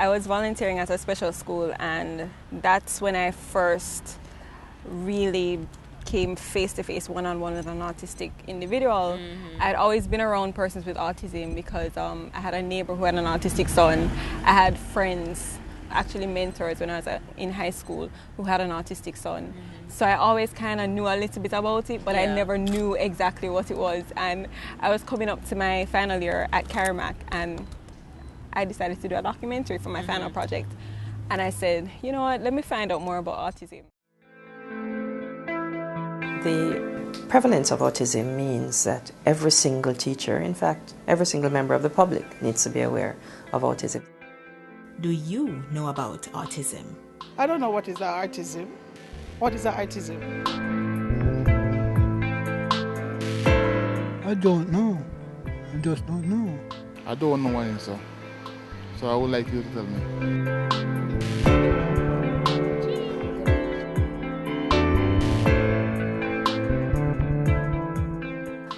I was volunteering at a special school, and that's when I first really came face-to-face, one-on-one with an autistic individual. I'd always been around persons with autism because I had a neighbor who had an autistic son. I had friends, actually mentors when I was in high school, who had an autistic son. So I always kind of knew a little bit about it, but I never knew exactly what it was. And I was coming up to my final year at Carmack, and I decided to do a documentary for my final project. And I said, you know what, let me find out more about autism. The prevalence of autism means that every single teacher, in fact, every single member of the public needs to be aware of autism. Do you know about autism? I don't know what is autism. What is autism? I don't know. I just don't know. I don't know what it is, sir. So I would like you to tell me.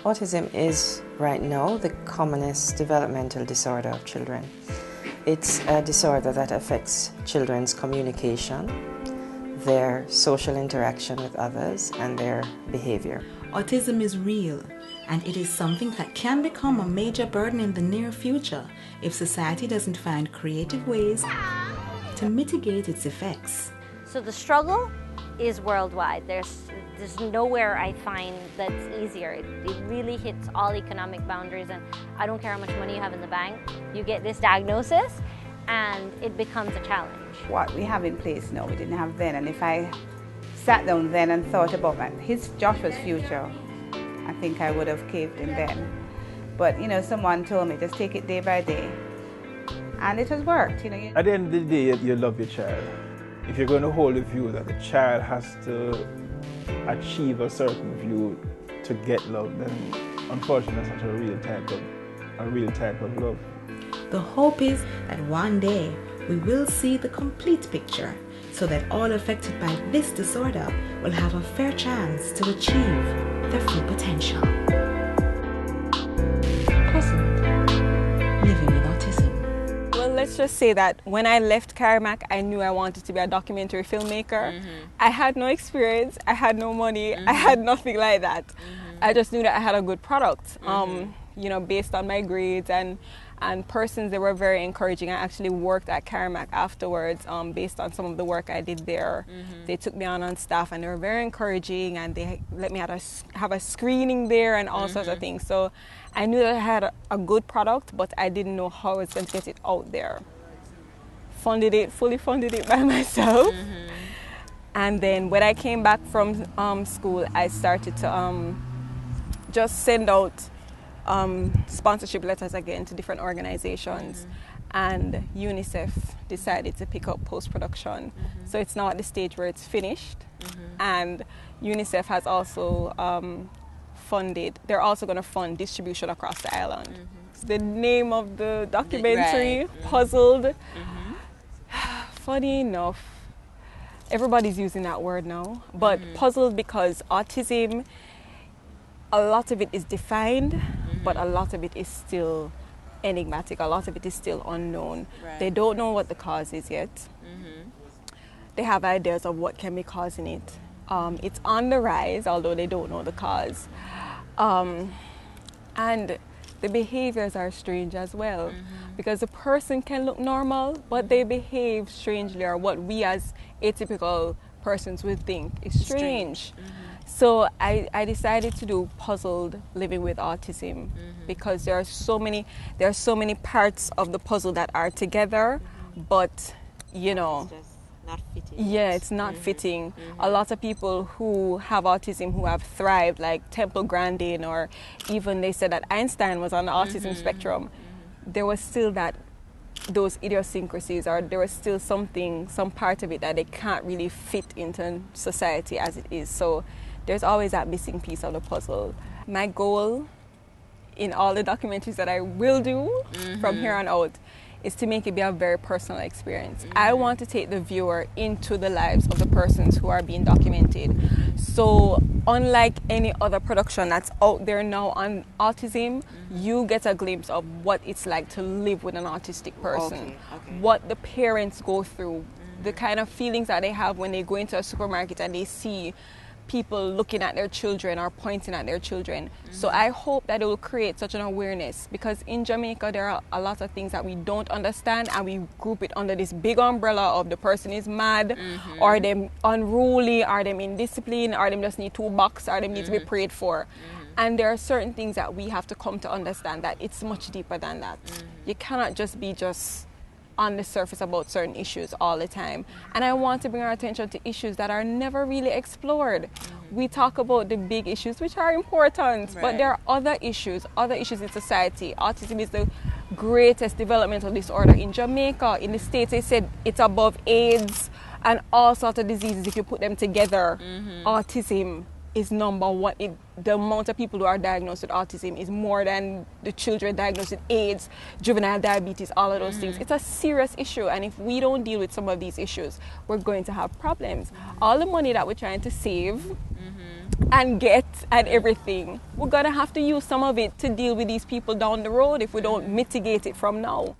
Autism is, right now, the commonest developmental disorder of children. It's a disorder that affects children's communication, their social interaction with others, and their behavior. Autism is real, and it is something that can become a major burden in the near future if society doesn't find creative ways to mitigate its effects. So the struggle is worldwide. There's nowhere I find that's easier. It really hits all economic boundaries, and I don't care how much money you have in the bank, you get this diagnosis and it becomes a challenge. What we have in place now, we didn't have then, and if I sat down then and thought about Joshua's future, I think I would have caved in then. But you know, someone told me just take it day by day, and it has worked. You know. At the end of the day, you love your child. If you're going to hold the view that the child has to achieve a certain view to get love, then unfortunately that's not a real type of love. The hope is that one day we will see the complete picture so that all affected by this disorder will have a fair chance to achieve their full potential. Living with autism. Well, let's just say that when I left Carmack, I knew I wanted to be a documentary filmmaker. I had no experience, I had no money, I had nothing like that. I just knew that I had a good product, you know, based on my grades and persons. They were very encouraging. I actually worked at Carmack afterwards based on some of the work I did there. They took me on staff, and they were very encouraging, and they let me have a screening there and all sorts of things. So I knew that I had a good product, but I didn't know how I was going to get it out there. Fully funded it by myself. And then when I came back from school, I started to just send out sponsorship letters again to different organizations, and UNICEF decided to pick up post-production. So it's now at the stage where it's finished, and UNICEF has also they're also going to fund distribution across the island. The name of the documentary, Puzzled, funny enough, everybody's using that word now, but puzzled because autism, a lot of it is defined, but a lot of it is still enigmatic. A lot of it is still unknown. They don't know what the cause is yet. They have ideas of what can be causing it. It's on the rise, although they don't know the cause. And the behaviors are strange as well, because the person can look normal, but they behave strangely, or what we as atypical persons would think is strange. So I decided to do Puzzled, Living with Autism, because there are so many parts of the puzzle that are together, but you know, It's just not fitting. yeah, it's not fitting. A lot of people who have autism who have thrived, like Temple Grandin, or even they said that Einstein was on the autism spectrum, there was still those idiosyncrasies, or there was still some part of it that they can't really fit into society as it is. So there's always that missing piece of the puzzle. My goal in all the documentaries that I will do from here on out is to make it be a very personal experience. I want to take the viewer into the lives of the persons who are being documented. So unlike any other production that's out there now on autism, you get a glimpse of what it's like to live with an autistic person, what the parents go through, the kind of feelings that they have when they go into a supermarket and they see people looking at their children or pointing at their children. So I hope that it will create such an awareness, because in Jamaica there are a lot of things that we don't understand, and we group it under this big umbrella of the person is mad, or them unruly, or them indisciplined, or them just need 2 bucks, or them need to be prayed for. And there are certain things that we have to come to understand, that it's much deeper than that. You cannot just be on the surface about certain issues all the time. And I want to bring our attention to issues that are never really explored. We talk about the big issues, which are important, but there are other issues in society. Autism is the greatest developmental disorder in Jamaica. In the States, they said it's above AIDS and all sorts of diseases. If you put them together, autism is number one. The amount of people who are diagnosed with autism is more than the children diagnosed with AIDS, juvenile diabetes, all of those things. It's a serious issue, and if we don't deal with some of these issues, we're going to have problems. All the money that we're trying to save and get and everything, we're going to have to use some of it to deal with these people down the road if we don't mitigate it from now.